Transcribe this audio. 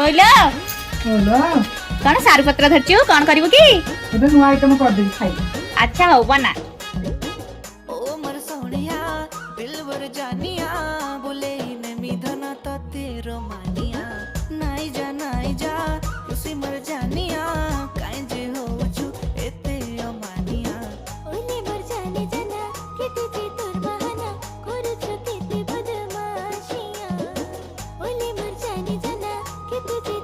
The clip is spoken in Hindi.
बोलो बोलो कौन सारू पत्र धरचु कौन करिवो की ଏବେ ନୂଆ ଆଇଟମ କରିଦେବି ଖାଇବ। अच्छा हो बना ओ मर सोनिया दिलवर जानिया बोले नमी धना तो तेरो मानिया नाई जा उसी मर जानिया काहे जे हो छु एते अमानिया ओले मर जाने जाना केते जे तोर बहाना करू छु केते बदमाशिया ओले मर जाने जाना केते जे